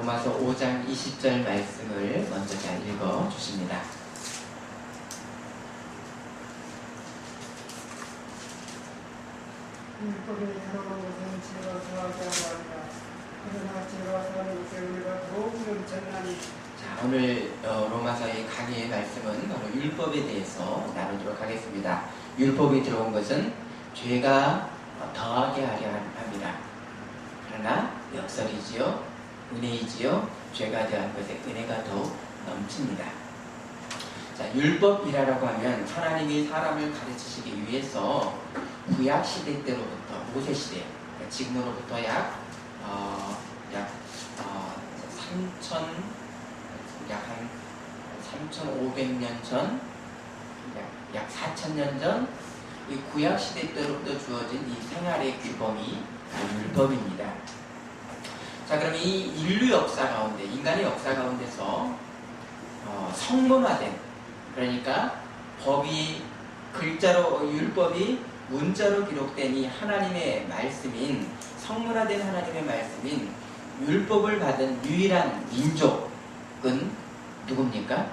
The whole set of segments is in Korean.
로마서 5장 20절 말씀을 먼저 잘 읽어 주십니다. 율법이 행하는 것은 죄가 더하게 하려 한다. 그러나 죄가 더하는 것에 우리가 더욱은 전하니. 자, 오늘 로마서의 강의의 말씀은 바로 율법에 대해서 나누도록 하겠습니다. 율법이 들어온 것은 죄가 더하게 하려 합니다. 그러나 역설이지요, 은혜이지요, 죄가 더한 것에 은혜가 더욱 넘칩니다. 자, 율법이라고 하면 하나님이 사람을 가르치시기 위해서 구약 시대 때로부터 모세 시대, 지금으로부터 약 3,500년 전, 약 4,000년 전, 이 구약 시대 때로부터 주어진 이 생활의 규범이 율법입니다. 자, 그럼 이 인류 역사 가운데, 인간의 역사 가운데서 성문화된, 그러니까 법이 글자로, 율법이 문자로 기록된 이 하나님의 말씀인, 성문화된 하나님의 말씀인 율법을 받은 유일한 민족은 누굽니까?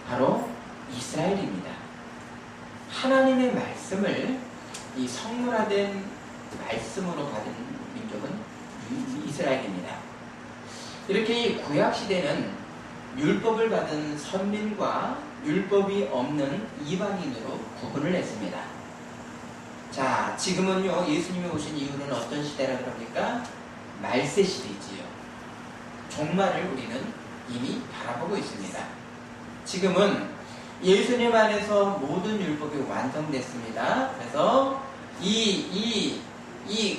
바로 이스라엘입니다. 하나님의 말씀을 이 성문화된 말씀으로 받은 민족은 이스라엘입니다. 이렇게 이 구약시대는 율법을 받은 선민과 율법이 없는 이방인으로 구분을 했습니다. 자, 지금은요, 예수님이 오신 이후는 어떤 시대라 그럽니까? 말세 시대지요. 종말을 우리는 이미 바라보고 있습니다. 지금은 예수님 안에서 모든 율법이 완성됐습니다. 그래서 이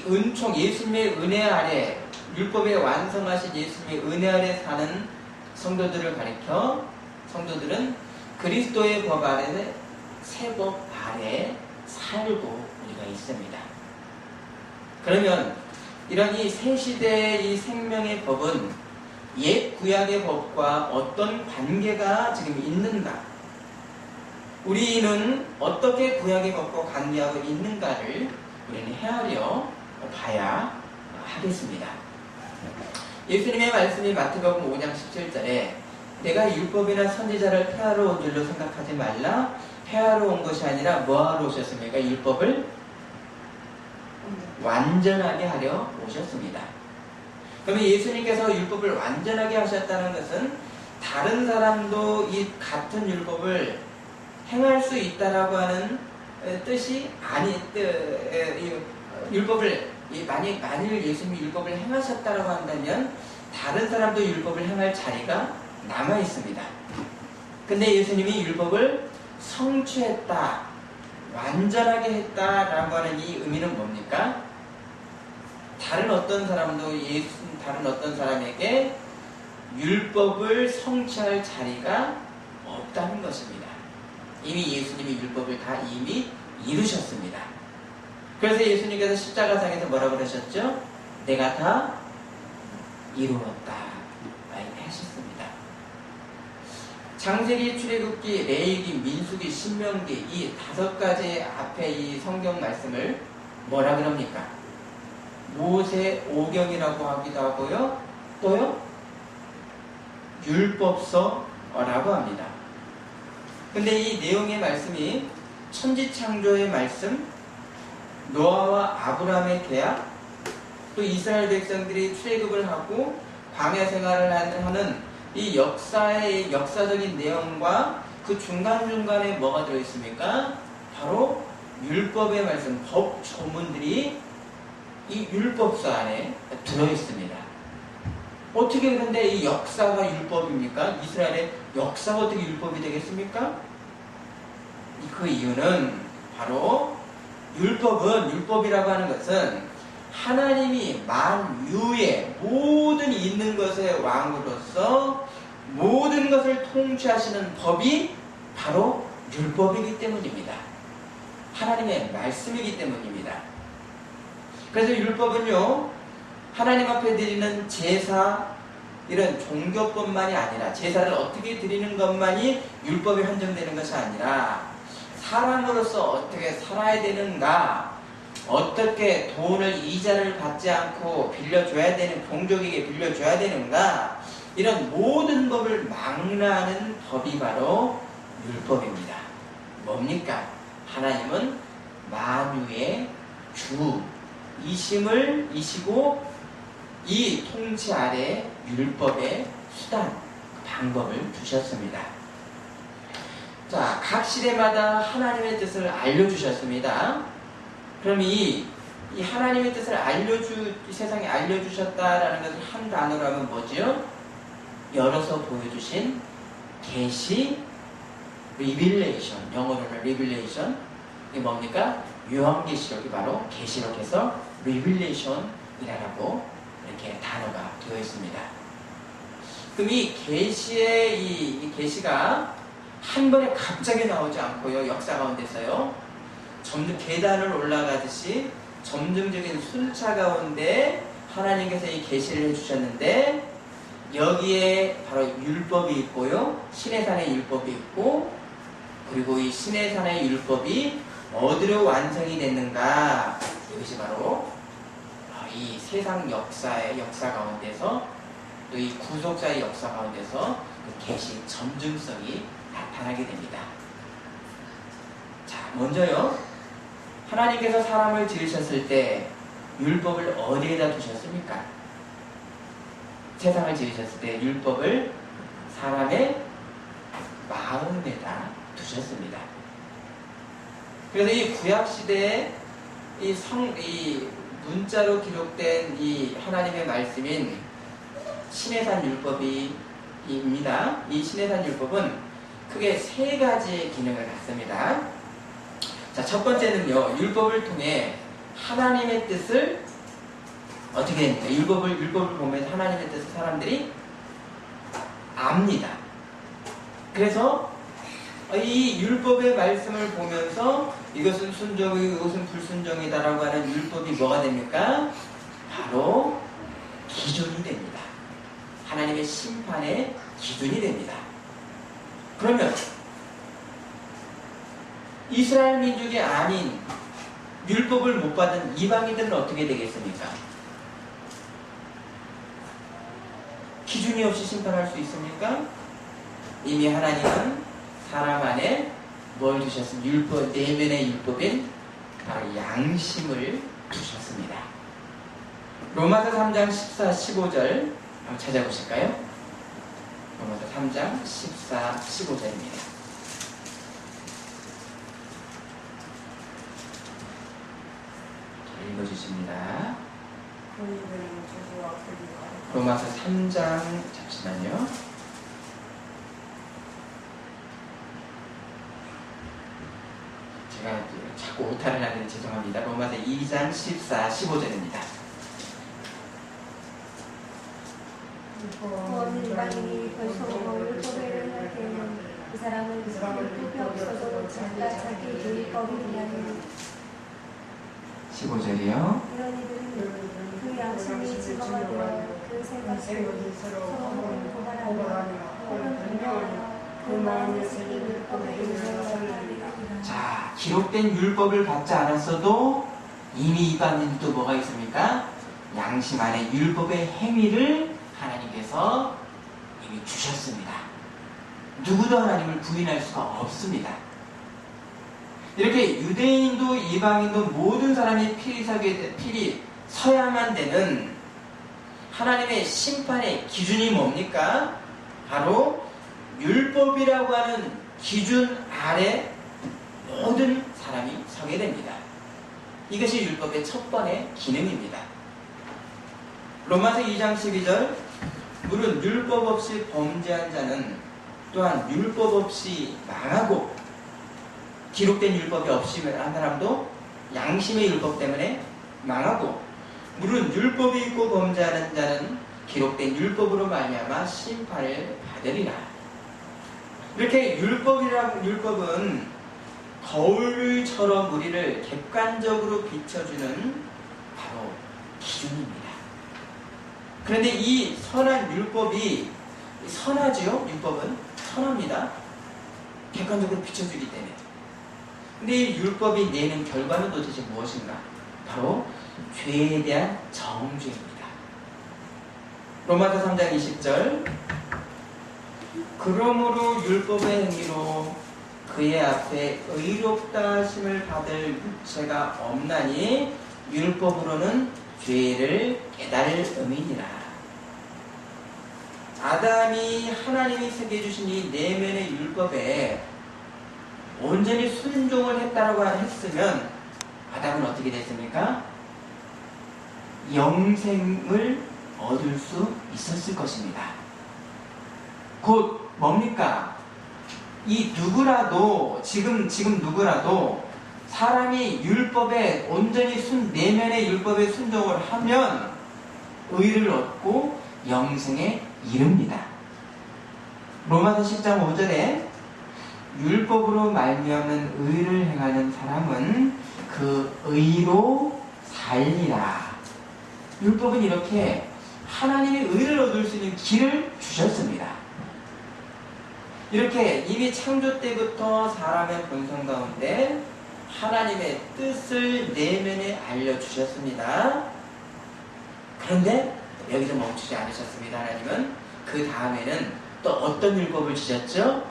은총, 예수님의 은혜 아래, 율법에 완성하신 예수님의 은혜 아래 사는 성도들을 가리켜, 성도들은 그리스도의 법 아래, 새 법 아래 살고 우리가 있습니다. 그러면 이런 이 새 시대의 이 생명의 법은 옛 구약의 법과 어떤 관계가 지금 있는가? 우리는 어떻게 구약의 법과 관계하고 있는가를 우리는 헤아려 봐야 하겠습니다. 예수님의 말씀이 마태복음 5장 17절에 내가 율법이나 선지자를 폐하러 온 줄로 생각하지 말라. 폐하러 온 것이 아니라 뭐하러 오셨습니까? 율법을 완전하게 하려 오셨습니다. 그러면 예수님께서 율법을 완전하게 하셨다는 것은 다른 사람도 이 같은 율법을 행할 수 있다라고 하는 뜻이 아니, 율법을 만일 예수님이 율법을 행하셨다라고 한다면 다른 사람도 율법을 행할 자리가 남아 있습니다. 근데 예수님이 율법을 성취했다, 완전하게 했다라고 하는 이 의미는 뭡니까? 다른 어떤 사람에게 율법을 성취할 자리가 없다는 것입니다. 이미 예수님이 율법을 다 이미 이루셨습니다. 그래서 예수님께서 십자가상에서 뭐라고 그러셨죠? 내가 다 이루었다 하셨습니다. 창세기, 출애굽기, 레위기, 민수기, 신명기 이 5가지 앞에 이 성경 말씀을 뭐라 그럽니까? 모세 오경이라고 하기도 하고요, 또요 율법서라고 합니다. 근데 이 내용의 말씀이 천지창조의 말씀, 노아와 아브라함의 계약, 또 이스라엘 백성들이 출애굽을 하고 광야 생활을 하는 이 역사적인 내용과 그 중간중간에 뭐가 들어있습니까? 바로 율법의 말씀, 법 조문들이 이 율법서 안에 들어있습니다. 어떻게 그런데 이 역사가 율법입니까? 이스라엘의 역사가 어떻게 율법이 되겠습니까? 그 이유는 바로 율법이라고 하는 것은 하나님이 만유의 모든 있는 것의 왕으로서 모든 것을 통치하시는 법이 바로 율법이기 때문입니다. 하나님의 말씀이기 때문입니다. 그래서 율법은요, 하나님 앞에 드리는 제사, 이런 종교뿐만이 아니라 제사를 어떻게 드리는 것만이 율법에 한정되는 것이 아니라 사람으로서 어떻게 살아야 되는가, 어떻게 돈을 이자를 받지 않고 빌려줘야 되는, 동족에게 빌려줘야 되는가, 이런 모든 법을 망라하는 법이 바로 율법입니다. 뭡니까? 하나님은 만유의 주이시고 이 통치 아래 율법의 수단, 방법을 두셨습니다. 자, 각 시대마다 하나님의 뜻을 알려주셨습니다. 그럼 이 하나님의 뜻을 세상에 알려주셨다라는 것을 한 단어로 하면 뭐지요? 열어서 보여주신 계시, 리빌레이션, 영어로는 리빌레이션. 이게 뭡니까? 요한계시록이 바로 계시록에서 리빌레이션이라고 이렇게 단어가 되어 있습니다. 그럼 이 계시의 이 계시가 한 번에 갑자기 나오지 않고요, 역사 가운데서요, 점점 계단을 올라가듯이 점증적인 순차 가운데 하나님께서 이 계시를 해주셨는데, 여기에 바로 율법이 있고요, 시내산의 율법이 있고, 그리고 이 시내산의 율법이 어디로 완성이 됐는가, 이것이 바로 이 세상 역사의 역사 가운데서, 또 이 구속자의 역사 가운데서 그 계시 점증성이 나타나게 됩니다. 자, 먼저요, 하나님께서 사람을 지으셨을 때 율법을 어디에다 두셨습니까? 세상을 지으셨을 때 율법을 사람의 마음에다 두셨습니다. 그래서 이 구약시대에 이 문자로 기록된 이 하나님의 말씀인 시내산 율법입니다. 이 시내산 율법은 크게 세 가지의 기능을 갖습니다. 자, 첫 번째는요, 율법을 통해 하나님의 뜻을 어떻게 됩니까? 율법을 보면서 하나님의 뜻을 사람들이 압니다. 그래서 이 율법의 말씀을 보면서 이것은 순종이고 이것은 불순종이다라고 하는 율법이 뭐가 됩니까? 바로 기준이 됩니다. 하나님의 심판의 기준이 됩니다. 그러면 이스라엘 민족이 아닌 율법을 못 받은 이방인들은 어떻게 되겠습니까? 기준이 없이 심판할 수 있습니까? 이미 하나님은 사람 안에 뭘 두셨습니까? 율법, 내면의 율법인 바로 양심을 두셨습니다. 로마서 3장 14, 15절 한번 찾아보실까요? 로마서 3장 14, 15절입니다. 읽어주십니다. 로마서 3장, 잠시만요. 제가 자꾸 오타를 하는데 죄송합니다. 로마서 2장 14, 15절입니다. 이방인이 벌써 율법을 할 때는 그 사람은 율법이 없어도 자기가 자기 율법을 위하는 15절이요. 이런 이들은 그 양심이 증거가 되어 그 생각으로 서로 고발하며 혹은 분명하여 그 마음의 새긴 율법에 인정하리라. 자, 기록된 율법을 받지 않았어도 이미 이방인도 뭐가 있습니까? 양심 안에 율법의 행위를 하나님께서 이미 주셨습니다. 누구도 하나님을 부인할 수가 없습니다. 이렇게 유대인도 이방인도 모든 사람이 필히 서야만 되는 하나님의 심판의 기준이 뭡니까? 바로 율법이라고 하는 기준 아래 모든 사람이 서게 됩니다. 이것이 율법의 첫 번의 기능입니다. 로마서 2장 12절, 물은 율법 없이 범죄한 자는 또한 율법 없이 망하고, 기록된 율법이 없이 한 사람도 양심의 율법 때문에 망하고, 물은 율법이 있고 범죄하는 자는 기록된 율법으로 말미암아 심판을 받으리라. 이렇게 율법은 거울처럼 우리를 객관적으로 비춰주는 바로 기준입니다. 그런데 이 선한 율법이 선하지요? 율법은 선합니다. 객관적으로 비춰주기 때문에. 근데 이 율법이 내는 결과는 도대체 무엇인가? 바로 죄에 대한 정죄입니다. 로마서 3장 20절 그러므로 율법의 행위로 그의 앞에 의롭다 하심을 받을 육체가 없나니 율법으로는 죄를 깨달음이니라. 아담이 하나님이 새겨주신 이 내면의 율법에 온전히 순종을 했다고 했으면 아담은 어떻게 됐습니까? 영생을 얻을 수 있었을 것입니다. 곧 뭡니까? 이 누구라도 지금 누구라도 사람이 율법에 온전히 내면의 율법에 순종을 하면 의를 얻고 영생에 이릅니다. 로마서 10장 5절에 율법으로 말미암는 의를 행하는 사람은 그 의로 살리라. 율법은 이렇게 하나님의 의를 얻을 수 있는 길을 주셨습니다. 이렇게 이미 창조 때부터 사람의 본성 가운데 하나님의 뜻을 내면에 알려주셨습니다. 그런데 여기서 멈추지 않으셨습니다. 하나님은 그 다음에는 또 어떤 율법을 주셨죠?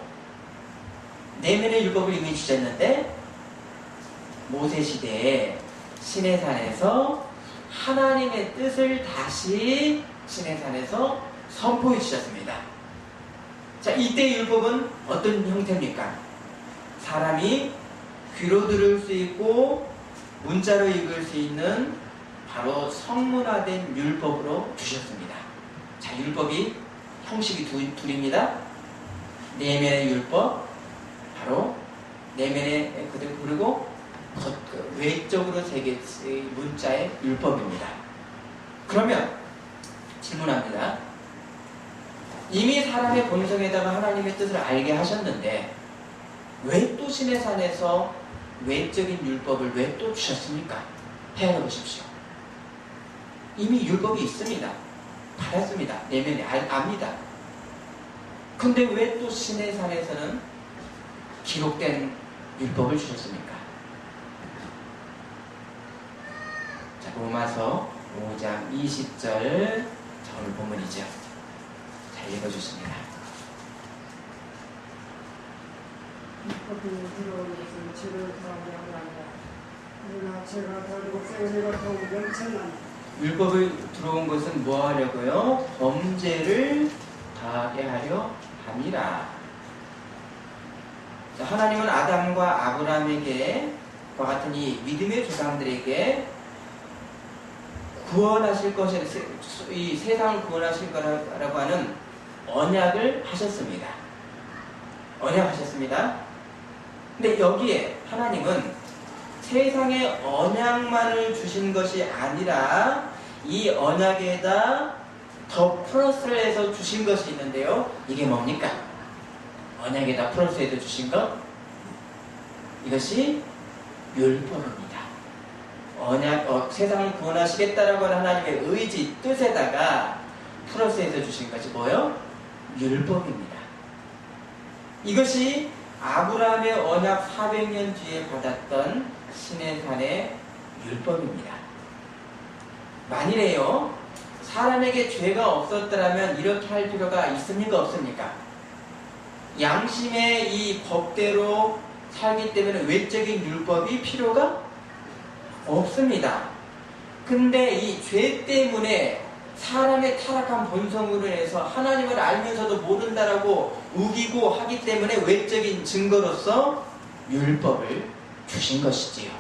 내면의 율법을 이미 주셨는데 모세 시대에 시내산에서 하나님의 뜻을 다시 시내산에서 선포해 주셨습니다. 자, 이때 율법은 어떤 형태입니까? 사람이 귀로 들을 수 있고 문자로 읽을 수 있는 바로 성문화된 율법으로 주셨습니다. 자, 율법이 형식이 둘입니다. 내면의 율법, 바로 내면의 그리고 외적으로 문자의 율법입니다. 그러면 질문합니다. 이미 사람의 본성에다가 하나님의 뜻을 알게 하셨는데 왜 또 시내산에서 외적인 율법을 왜 또 주셨습니까? 헤아려 보십시오. 이미 율법이 있습니다. 받았습니다. 내면에 압니다. 근데 왜 또 시내산에서는 기록된 율법을 주셨습니까? 자, 로마서 5장 20절 오늘 본문이죠. 잘 읽어주십니다. 율법이 들어오는 것은 죄를 더하게 하나니라. 그러나 죄가 더하고 의가 더욱 넘쳐나니 율법이 들어온 것은 뭐 하려고요? 범죄를 더하게 하려 함이라. 자, 하나님은 아담과 아브라함에게 과 같은 이 믿음의 조상들에게 구원하실 것이 이 세상을 구원하실 거라고 하는 언약을 하셨습니다. 언약하셨습니다. 근데 여기에 하나님은 세상에 언약만을 주신 것이 아니라 이 언약에다 더 플러스를 해서 주신 것이 있는데요. 이게 뭡니까? 언약에다 플러스해서 주신 것? 이것이 율법입니다. 세상을 구원하시겠다라고 하는 하나님의 의지, 뜻에다가 플러스해서 주신 것이 뭐예요? 율법입니다. 이것이 아브라함의 언약 400년 뒤에 받았던 시내산의 율법입니다. 만일에요, 사람에게 죄가 없었더라면 이렇게 할 필요가 있습니까? 없습니까? 양심의 이 법대로 살기 때문에 외적인 율법이 필요가 없습니다. 근데 이 죄 때문에 사람의 타락한 본성으로 인해서 하나님을 알면서도 모른다라고 우기고 하기 때문에 외적인 증거로서 율법을 주신 것이지요.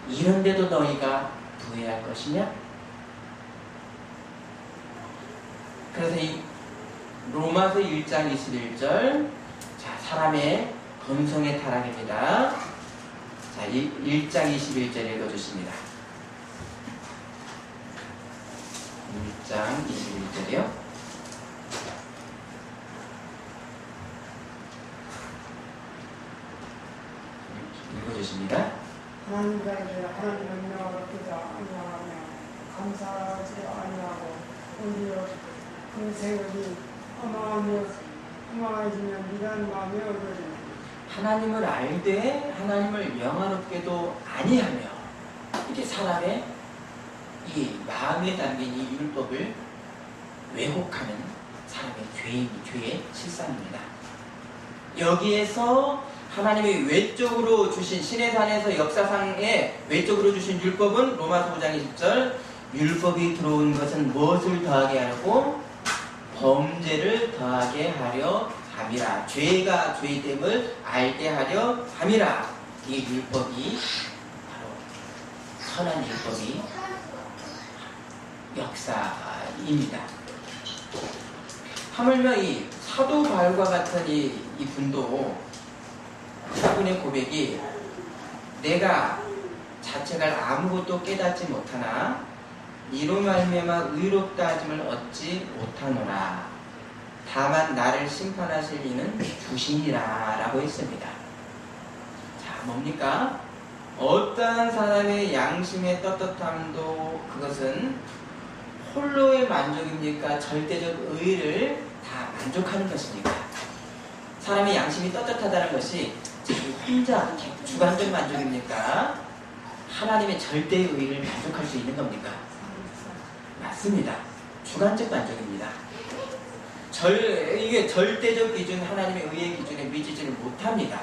이런데도 너희가 부해할 것이냐? 그래서 이 로마서 1장 21절, 자, 사람의 본성의 타락입니다. 자, 1장 21절 읽어주십니다. 1장 21절이요. 읽어주십니다. 하나님께 하나님 명령을 얻기자 아니하며 감사하지 아니하고 오히려 그 세월이 허망해지면 미련한 마음이 얻어지니 하나님을 알되 하나님을 영화롭게도 아니하며, 이렇게 사람의 이 마음에 담긴 이 율법을 왜곡하는 사람의 죄의 실상입니다. 여기에서 하나님이 외적으로 주신 신의 산에서 역사상에 외적으로 주신 율법은 로마서 5장 20절 율법이 들어온 것은 무엇을 더하게 하려고? 범죄를 더하게 하려 함이라. 죄가 죄됨을 알게 하려 함이라. 이 율법이 바로 선한 율법이 역사입니다. 하물며 이 사도 바울과 같은 이 분도 그분의 고백이 내가 자체가 아무것도 깨닫지 못하나 이로 말미암아 의롭다 하심을 얻지 못하노라. 다만 나를 심판하실 이는 주시니라 라고 했습니다. 자, 뭡니까? 어떠한 사람의 양심의 떳떳함도 그것은 홀로의 만족입니까? 절대적 의를 다 만족하는 것입니까? 사람의 양심이 떳떳하다는 것이 자기 혼자 주관적 만족입니까? 하나님의 절대의 의를 만족할 수 있는 겁니까? 맞습니다. 주관적 만족입니다. 이게 절대적 기준, 하나님의 의의 기준에 미치지를 못합니다.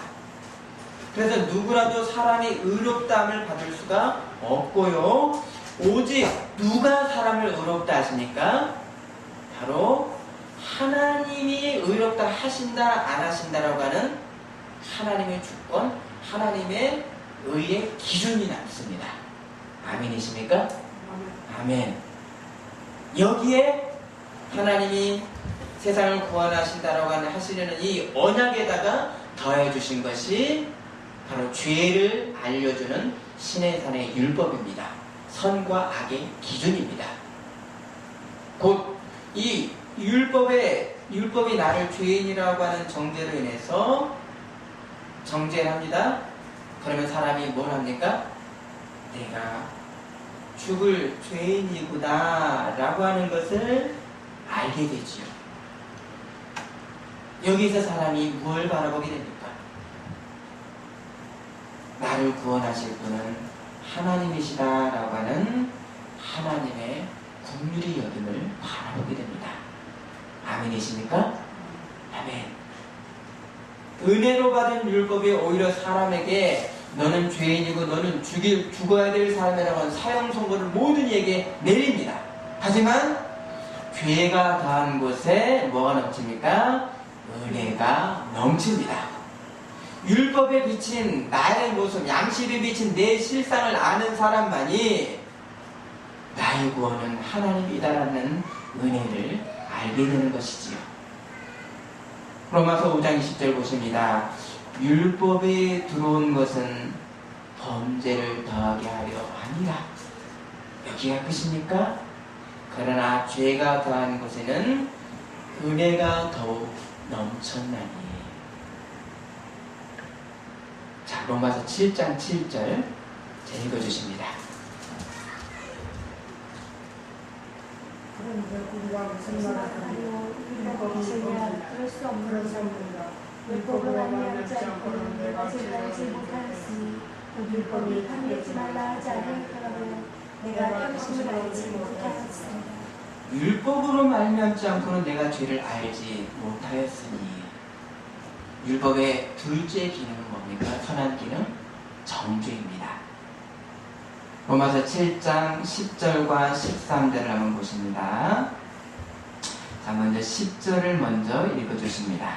그래서 누구라도 사람이 의롭다함을 받을 수가 없고요. 오직 누가 사람을 의롭다 하십니까? 바로 하나님이 의롭다 하신다 안 하신다라고 하는 하나님의 주권, 하나님의 의의 기준이 남습니다. 아멘이십니까? 아멘. 여기에 하나님이 세상을 구원하신다라고 하시려는 이 언약에다가 더해 주신 것이 바로 죄를 알려주는 신의 산의 율법입니다. 선과 악의 기준입니다. 곧 이 율법이 나를 죄인이라고 하는 정죄로 인해서 정죄를 합니다. 그러면 사람이 뭘 합니까? 내가 죽을 죄인이구나 라고 하는 것을 알게 되지요. 여기서 사람이 뭘 바라보게 됩니까? 나를 구원하실 분은 하나님이시다라고 하는 하나님의 긍휼히 여김을 바라보게 됩니다. 아멘이십니까? 아멘. 은혜로 받은 율법이 오히려 사람에게 너는 죄인이고 너는 죽어야 될 사람이라고 하는 사형 선고를 모든 이에게 내립니다. 하지만 죄가 더한 곳에 뭐가 넘칩니까? 은혜가 넘칩니다. 율법에 비친 나의 모습, 양심에 비친 내 실상을 아는 사람만이 나의 구원은 하나님이다라는 은혜를 알게 되는 것이지요. 로마서 5장 20절 보십니다. 율법에 들어온 것은 범죄를 더하게 하려 함이라. 여기가 끝입니까? 그러나 죄가 더한 곳에는 은혜가 더욱 넘쳤나니. 자, 로마서 7장 7절 읽어주십니다. 그런데 우리가 무슨 말을 하며 율법이 있으냐 그럴 수 없느니라. 율법으로 말미암지 않고는 내가 죄를 알지 못하였으니 율법이 함께하지 말라 하지 않을까라면 내가 평심을 알지 못하였습니다. 율법으로 말미암지 않고는 내가 죄를 알지 못하였으니. 율법의 둘째 기능은 뭡니까? 선한 기능? 정죄입니다. 로마서 7장 10절과 13절을 한번 보십니다. 자, 먼저 10절을 먼저 읽어주십니다.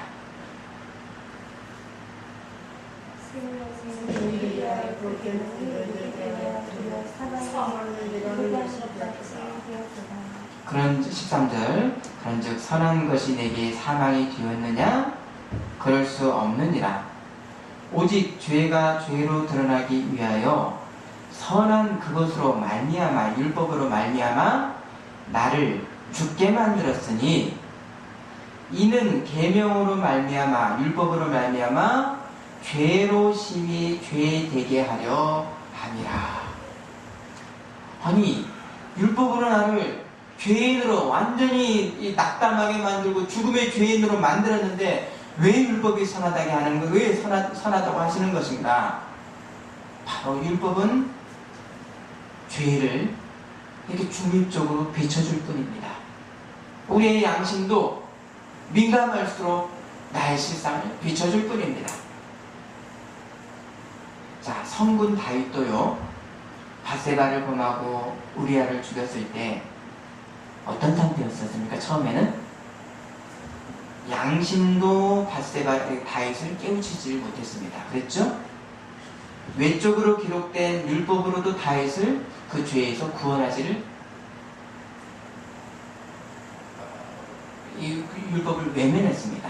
그런 13절 그런즉 선한 것이 내게 사망이 되었느냐? 그럴 수 없느니라. 오직 죄가 죄로 드러나기 위하여 선한 그것으로 말미암아 율법으로 말미암아 나를 죽게 만들었으니 이는 계명으로 말미암아 율법으로 말미암아 죄로 심히 죄되게 하려 함이라. 아니 율법으로 나를 죄인으로 완전히 낙담하게 만들고 죽음의 죄인으로 만들었는데 왜 율법이 선하다게 하는 거? 왜 선하다고 하시는 것인가? 바로 율법은 죄를 이렇게 중립적으로 비춰줄 뿐입니다. 우리의 양심도 민감할수록 나의 실상을 비춰줄 뿐입니다. 자, 성군 다윗도요, 밧세바를 범하고 우리아를 죽였을 때 어떤 상태였었습니까? 처음에는 양심도 밧세바의 다윗을 깨우치지 못했습니다. 그랬죠? 외적으로 기록된 율법으로도 다윗을 그 죄에서 구원하지를, 이 율법을 외면했습니다.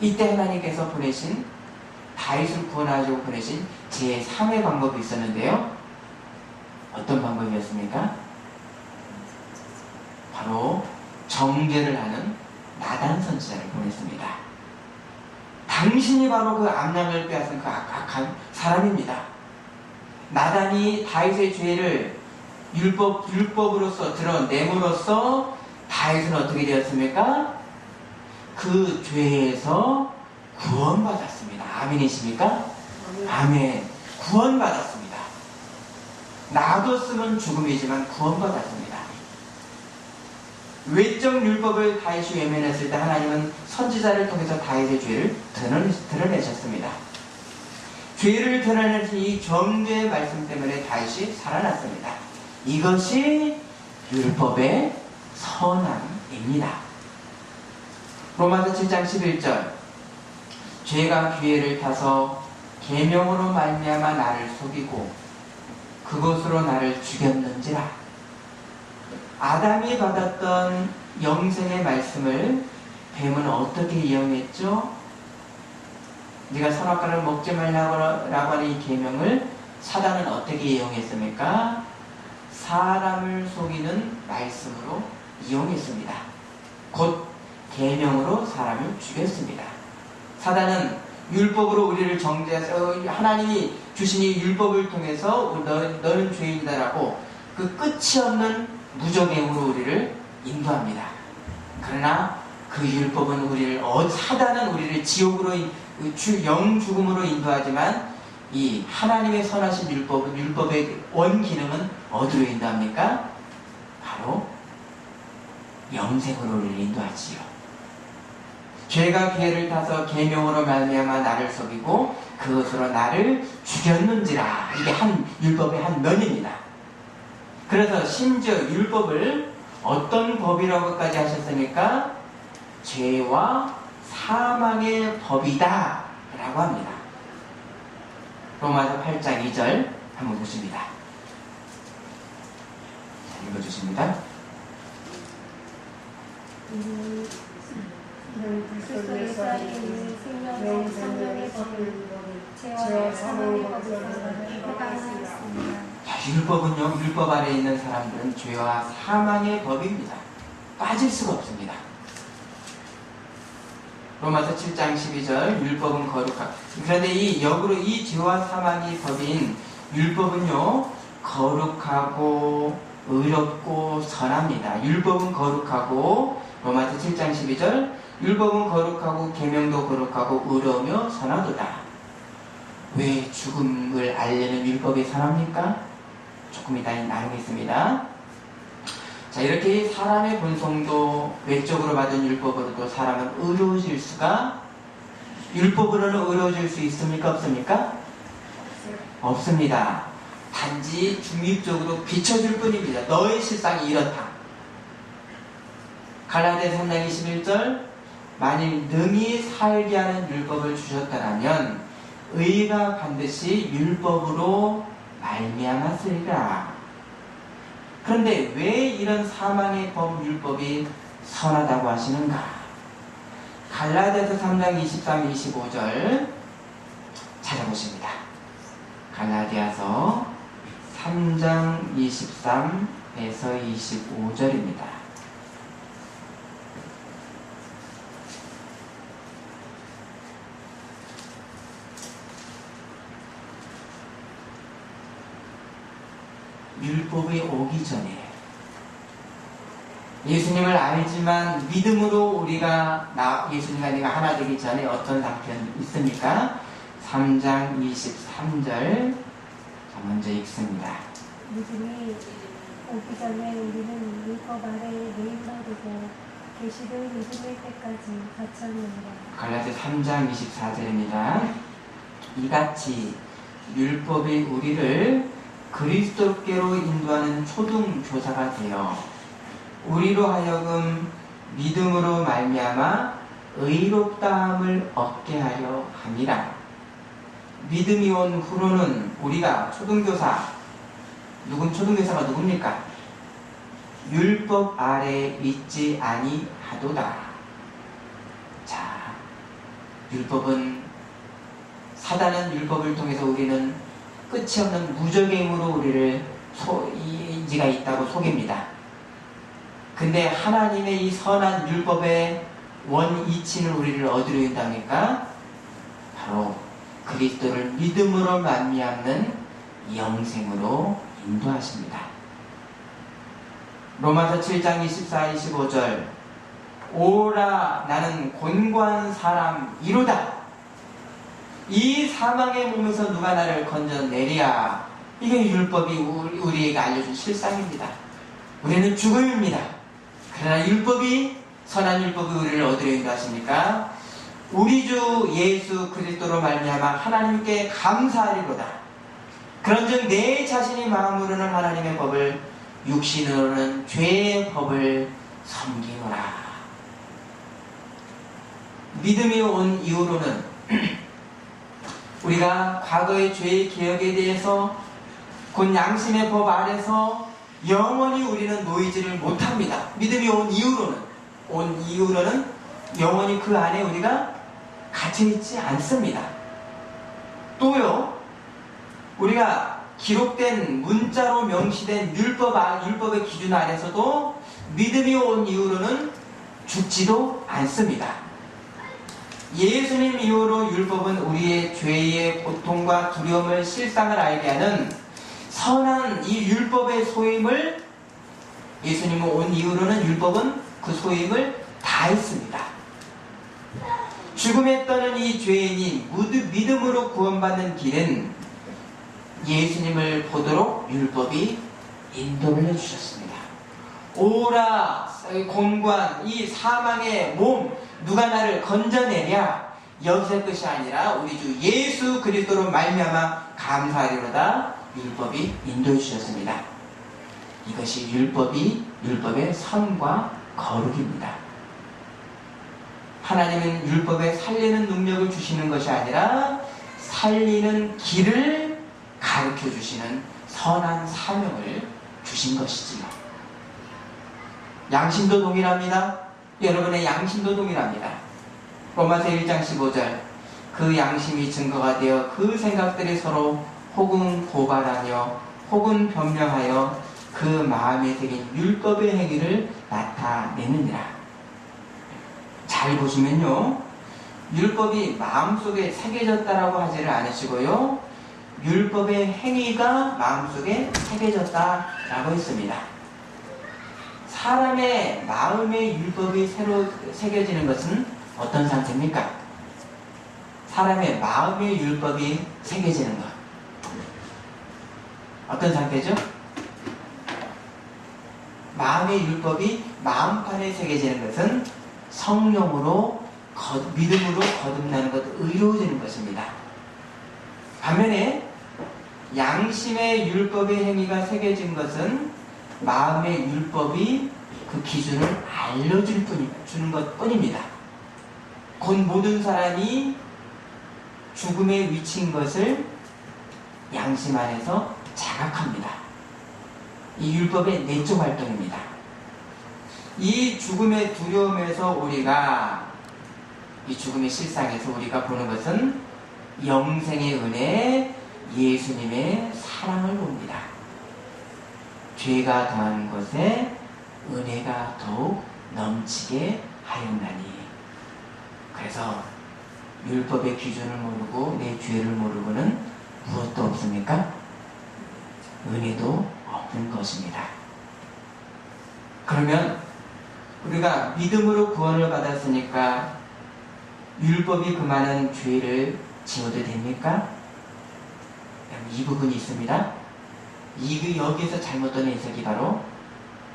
이때 하나님께서 보내신, 다윗을 구원하려고 보내신 제3의 방법이 있었는데요. 어떤 방법이었습니까? 바로 정죄를 하는 나단 선지자를 보냈습니다. 당신이 바로 그 암양을 빼앗은 그 악한 사람입니다. 나단이 다윗의 죄를 율법으로서 드러내므로써 다윗은 어떻게 되었습니까? 그 죄에서 구원받았습니다. 아멘이십니까? 아멘. 구원받았습니다. 놔뒀으면 죽음이지만 구원받았습니다. 외적 율법을 다윗이 외면했을 때 하나님은 선지자를 통해서 다윗의 죄를 드러내셨습니다. 죄를 드러내신 이 정죄의 말씀 때문에 다윗이 살아났습니다. 이것이 율법의 선함입니다. 로마서 7장 11절, 죄가 기회를 타서 계명으로 말미암아 나를 속이고 그것으로 나를 죽였는지라. 아담이 받았던 영생의 말씀을 뱀은 어떻게 이용했죠? 네가 선악과를 먹지 말라고 하는 이 계명을 사단은 어떻게 이용했습니까? 사람을 속이는 말씀으로 이용했습니다. 곧 계명으로 사람을 죽였습니다. 사단은 율법으로 우리를 정죄해서 하나님이 주신 이 율법을 통해서 너는 죄인이다라고 그 끝이 없는 무적행으로 우리를 인도합니다. 그러나 그 율법은 우리를, 사단은 우리를 지옥으로, 영죽음으로 인도하지만 이 하나님의 선하신 율법은, 율법의 원기능은 어디로 인도합니까? 바로 영생으로 우리를 인도하지요. 죄가 기회를 타서 계명으로 말미암아 나를 속이고 그것으로 나를 죽였는지라. 이게 율법의 한 면입니다. 그래서 심지어 율법을 어떤 법이라고까지 하셨습니까? 죄와 사망의 법이다 라고 합니다. 로마서 8장 2절 한번 보십니다. 읽어주십니다. 그리스도에서 생명의 법을 죄와 사망의 법을 해방하였습니다. 율법은요, 율법 아래 있는 사람들은 죄와 사망의 법입니다. 빠질 수가 없습니다. 로마서 7장 12절, 율법은 거룩하고. 그런데 역으로 이 죄와 사망의 법인 율법은요, 거룩하고 의롭고 선합니다. 율법은 거룩하고, 로마서 7장 12절, 율법은 거룩하고 계명도 거룩하고 의로우며 선하도다. 왜 죽음을 알리는 율법이 선합니까? 조금 이따 나누겠습니다. 자, 이렇게 사람의 본성도 외적으로 받은 율법으로도 사람은 의로워질 수가, 율법으로는 의로워질 수 있습니까? 없습니까? 없습니다. 단지 중립적으로 비춰줄 뿐입니다. 너의 실상이 이렇다. 갈라디아서 3장 21절, 만일 능히 살게 하는 율법을 주셨다면 의가 반드시 율법으로 말미암았으리라. 그런데 왜 이런 사망의 법 율법이 선하다고 하시는가? 갈라디아서 3장 23, 25절 찾아보십니다. 갈라디아서 3장 23에서 25절입니다. 율법이 오기 전에 예수님을 알지만 믿음으로 우리가 예수님과 내가 하나 되기 전에 어떤 상태는 있습니까? 3장 23절 먼저 읽습니다. 믿음이 오기 전에 우리는 율법 아래 매인받고 계시를 믿음일 때까지 갇혔느니라. 갈라디아 3장 24절입니다. 이같이 율법이 우리를 그리스도께로 인도하는 초등교사가 되어 우리로 하여금 믿음으로 말미암아 의롭다함을 얻게 하려 함이라. 믿음이 온 후로는 우리가 초등교사가 누굽니까? 율법 아래 있지 아니하도다. 자, 사단은 율법을 통해서 우리는 끝이 없는 무적의 힘으로 우리를 인지가 있다고 속입니다. 근데 하나님의 이 선한 율법의 원이치는 우리를 어디로 인도합니까? 바로 그리스도를 믿음으로 말미암는 영생으로 인도하십니다. 로마서 7장 24, 25절 오라 나는 곤고한 사람이로다. 이 사망의 몸에서 누가 나를 건져내랴. 이게 율법이 우리에게 알려준 실상입니다. 우리는 죽음입니다. 그러나 선한 율법이 우리를 어디로 인도하십니까? 우리 주 예수 그리스도로 말미암아 하나님께 감사하리로다. 그런즉 내 자신이 마음으로는 하나님의 법을 육신으로는 죄의 법을 섬기노라. 믿음이 온 이후로는 우리가 과거의 죄의 기억에 대해서 곧 양심의 법 아래서 영원히 우리는 놓이지를 못합니다. 믿음이 온 이후로는 영원히 그 안에 우리가 갇혀있지 않습니다. 또요, 우리가 기록된 문자로 명시된 율법의 기준 아래서도 믿음이 온 이후로는 죽지도 않습니다. 예수님 이후로 율법은 우리의 죄의 고통과 두려움을 실상을 알게 하는 선한 이 율법의 소임을 예수님은 온 이후로는 율법은 그 소임을 다했습니다. 죽음에 떠는 이 죄인이 믿음으로 구원받는 길은 예수님을 보도록 율법이 인도를 해주셨습니다. 오라 곤고한 이 사망의 몸 누가 나를 건져내랴. 여기서의 끝이 아니라 우리 주 예수 그리스도로 말미암아 감사하리로다. 율법이 인도해 주셨습니다. 이것이 율법의 선과 거룩입니다. 하나님은 율법에 살리는 능력을 주시는 것이 아니라 살리는 길을 가르쳐 주시는 선한 사명을 주신 것이지요. 양심도 동일합니다. 여러분의 양심도 동일합니다. 로마서 1장 15절 그 양심이 증거가 되어 그 생각들이 서로 혹은 고발하며 혹은 변명하여 그 마음에 새긴 율법의 행위를 나타내느니라. 잘 보시면요, 율법이 마음속에 새겨졌다라고 하지를 않으시고요, 율법의 행위가 마음속에 새겨졌다라고 했습니다. 사람의 마음에 율법이 새로 새겨지는 것은 어떤 상태입니까? 사람의 마음에 율법이 새겨지는 것 어떤 상태죠? 마음의 율법이 마음판에 새겨지는 것은 성령으로 믿음으로 거듭나는 것, 의로워지는 것입니다. 반면에 양심의 율법의 행위가 새겨진 것은 마음의 율법이 그 기준을 주는 것 뿐입니다. 곧 모든 사람이 죽음에 위치인 것을 양심 안에서 자각합니다. 이 율법의 내적 활동입니다. 이 죽음의 두려움에서 이 죽음의 실상에서 우리가 보는 것은 영생의 은혜, 예수님의 사랑을 봅니다. 죄가 더한 것에 은혜가 더욱 넘치게 하였나니. 그래서 율법의 기준을 모르고 내 죄를 모르고는 무엇도 없습니까? 은혜도 없는 것입니다. 그러면 우리가 믿음으로 구원을 받았으니까 율법이 그 많은 죄를 지어도 됩니까? 이 부분이 있습니다. 여기에서 잘못된 해석이 바로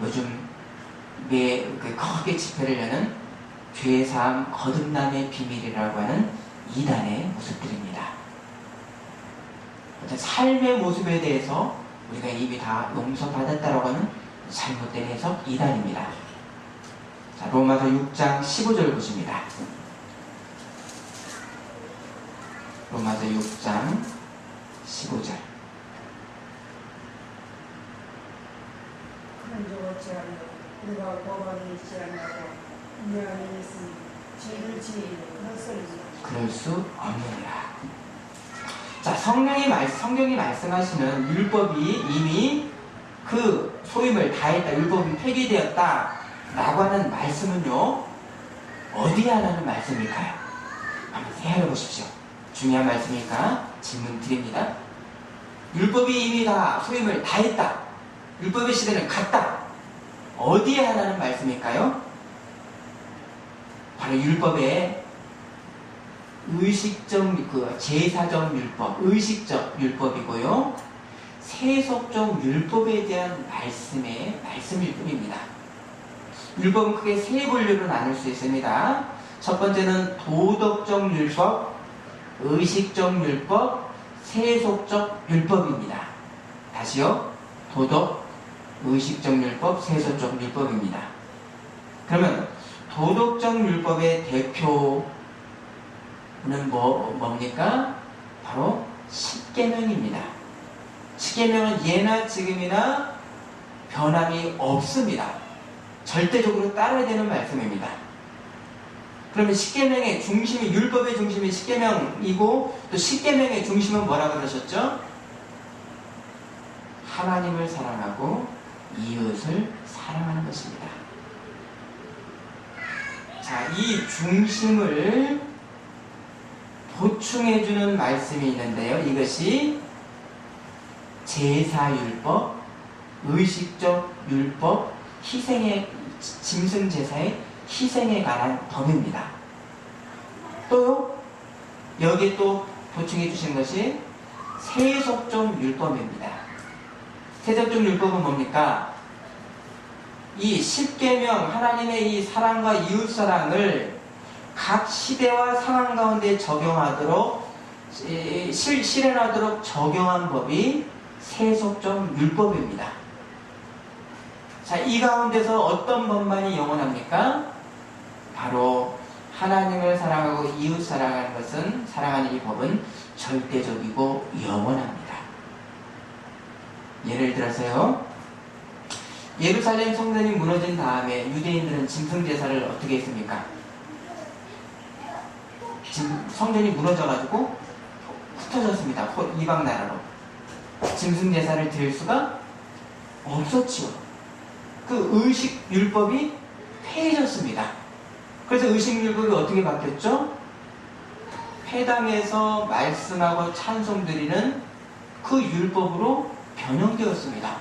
요즘 크게 집회를 여는 죄사함 거듭남의 비밀이라고 하는 이단의 모습들입니다. 어떤 삶의 모습에 대해서 우리가 이미 다 용서받았다라고 하는 잘못된 해석 이단입니다. 자, 로마서 6장 15절 보십니다. 로마서 6장 15절. 그런즉 어찌하여 우리가 법 안에 있지 않냐고 이 안에 있으니 죄를 지으니 그럴 수 없느니라. 자, 성경이 말씀하시는 율법이 이미 그 소임을 다했다, 율법이 폐기되었다 라고 하는 말씀은요, 어디에 하라는 말씀일까요? 한번 생각해 보십시오. 중요한 말씀이니까 질문 드립니다. 율법이 이미 다 소임을 다했다, 율법의 시대는 갔다, 어디에 하라는 말씀일까요? 바로 율법의 의식적, 제사적 율법, 의식적 율법이고요, 세속적 율법에 대한 말씀일 뿐입니다. 율법은 크게 세 분류로 나눌 수 있습니다. 첫 번째는 도덕적 율법, 의식적 율법, 세속적 율법입니다. 다시요. 도덕, 의식적 율법, 세속적 율법입니다. 그러면 도덕적 율법의 대표는 뭡니까? 바로 십계명입니다. 십계명은 예나 지금이나 변함이 없습니다. 절대적으로 따라야 되는 말씀입니다. 그러면 십계명의 중심이, 율법의 중심이 십계명이고, 또 십계명의 중심은 뭐라고 그러셨죠? 하나님을 사랑하고 이웃을 사랑하는 것입니다. 자, 이 중심을 보충해주는 말씀이 있는데요. 이것이 제사율법, 의식적 율법, 짐승제사의 희생에 관한 범위입니다. 또요, 여기에 또 보충해주신 것이 세속적 율법입니다. 세속적 율법은 뭡니까? 이 십계명, 하나님의 이 사랑과 이웃사랑을 각 시대와 상황 가운데 적용하도록, 실현하도록 적용한 법이 세속적 율법입니다. 자, 이 가운데서 어떤 법만이 영원합니까? 바로 하나님을 사랑하고 이웃 사랑하는 것은, 사랑하는 이 법은 절대적이고 영원합니다. 예를 들어서요, 예루살렘 성전이 무너진 다음에 유대인들은 짐승제사를 어떻게 했습니까? 성전이 무너져가지고 흩어졌습니다. 이방 나라로. 짐승제사를 드릴 수가 없었지요. 그 의식율법이 폐해졌습니다. 그래서 의식율법이 어떻게 바뀌었죠? 회당에서 말씀하고 찬송드리는 그 율법으로 변형되었습니다.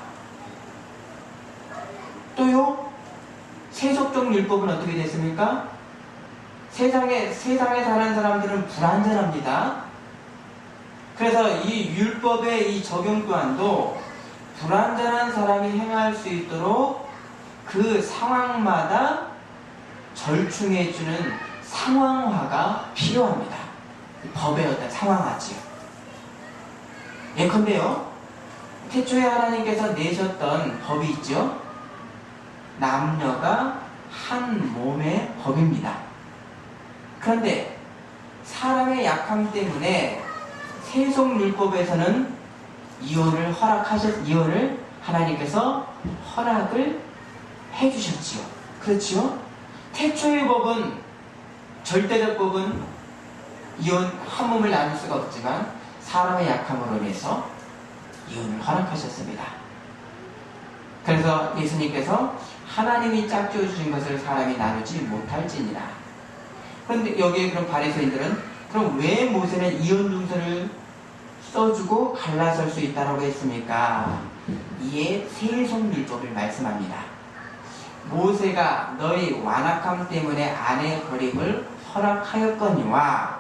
또요, 세속적 율법은 어떻게 됐습니까? 세상에 사는 사람들은 불완전합니다. 그래서 이 율법의 이 적용 또한도 불완전한 사람이 행할 수 있도록 그 상황마다 절충해주는 상황화가 필요합니다. 법의 어떤 상황화지요. 예컨대요, 태초에 하나님께서 내셨던 법이 있죠. 남녀가 한 몸의 법입니다. 그런데 사람의 약함 때문에 세속율법에서는 이혼을 하나님께서 허락을 해주셨지요. 그렇지요? 태초의 법은, 절대적 법은 이혼, 한 몸을 나눌 수가 없지만 사람의 약함으로 인해서 이혼을 허락하셨습니다. 그래서 예수님께서 하나님이 짝지어 주신 것을 사람이 나누지 못할지니라. 그런데 여기에 그럼 바리새인들은, 그럼 왜 모세는 이혼 증서를 써주고 갈라설 수 있다고 했습니까? 이에 세속율법을 말씀합니다. 모세가 너희 완악함 때문에 아내 거립을 허락하였거니와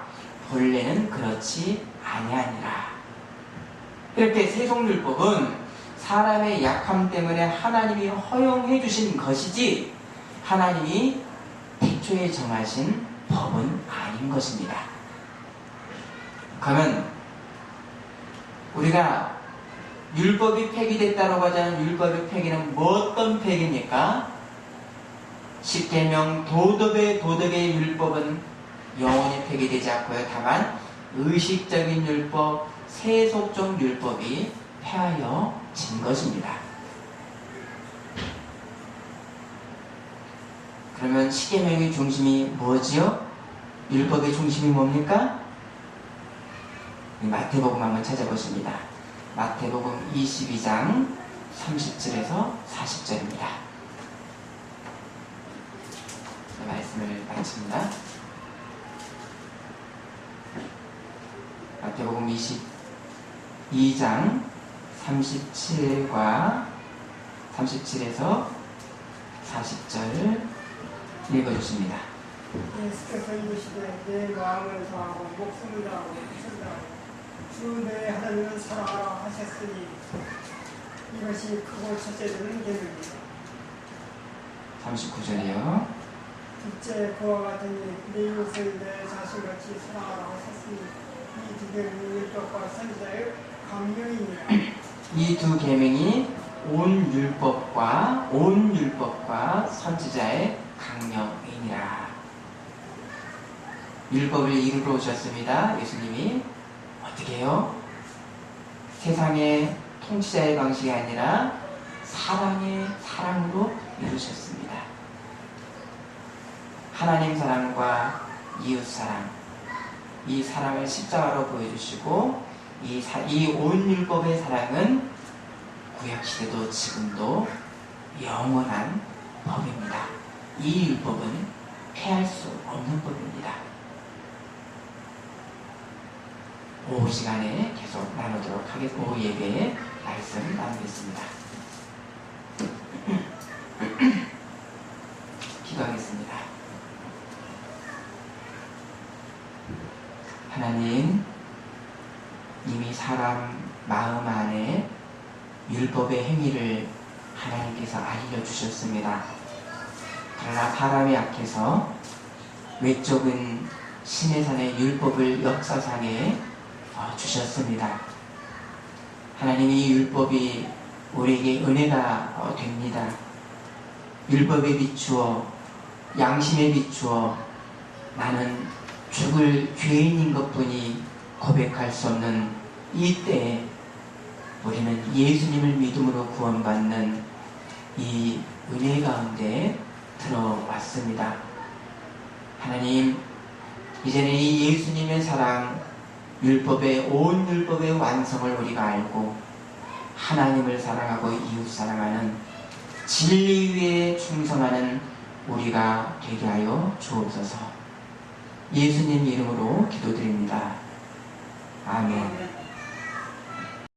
본래는 그렇지 아니하니라. 이렇게 세속율법은 사람의 약함 때문에 하나님이 허용해 주신 것이지 하나님이 태초에 정하신 법은 아닌 것입니다. 그러면 우리가 율법이 폐기됐다고 하자면 율법의 폐기는 뭐 어떤 폐기입니까? 십계명 도덕의 율법은 영원히 폐기되지 않고요. 다만 의식적인 율법, 세속적 율법이 폐하여진 것입니다. 그러면 십계명의 중심이 뭐지요? 율법의 중심이 뭡니까? 마태복음 한번 찾아보십니다. 마태복음 22장 30절에서 40절입니다. 말씀을 마칩니다. 마태복음 22장 37과 37에서 40절 읽어주십니다. 예수께서 이르시되 내 마음을 다하고 목숨을 다하고 뜻을 다하고 주 내 하나님을 사랑하라 하셨으니 이것이 크고 첫째는 계명이다. 39절이요. 둘째 그와 같으니 내 이웃을 내 자신같이 사랑하라 하셨으니 이 두 계명이 율법과 선지자의 강령이니라. 이 두 계명이 온 율법과 선지자의 강령이니라. 율법을 이루러 오셨습니다. 예수님이 어떻게 해요? 세상의 통치자의 방식이 아니라 사랑으로 이루셨습니다. 하나님 사랑과 이웃 사랑, 이 사랑을 십자가로 보여주시고 이 온 율법의 사랑은 구약시대도 지금도 영원한 법입니다. 이 율법은 폐할 수 없는 법입니다. 오후 시간에 계속 나누도록 하겠습니다. 오후 예배에 말씀 나누겠습니다. 기도하겠습니다. 하나님, 이미 사람 마음 안에 율법의 행위를 하나님께서 알려주셨습니다. 그러나 사람이 약해서 외적인 시내산의 율법을 역사상에 주셨습니다. 하나님, 이 율법이 우리에게 은혜가 됩니다. 율법에 비추어 양심에 비추어 나는 죽을 죄인인 것뿐이 고백할 수 없는 이때에 우리는 예수님을 믿음으로 구원받는 이 은혜 가운데 들어왔습니다. 하나님, 이제는 이 예수님의 사랑, 온 율법의 완성을 우리가 알고 하나님을 사랑하고 이웃 사랑하는 진리 위에 충성하는 우리가 되게 하여 주옵소서. 예수님 이름으로 기도드립니다. 아멘.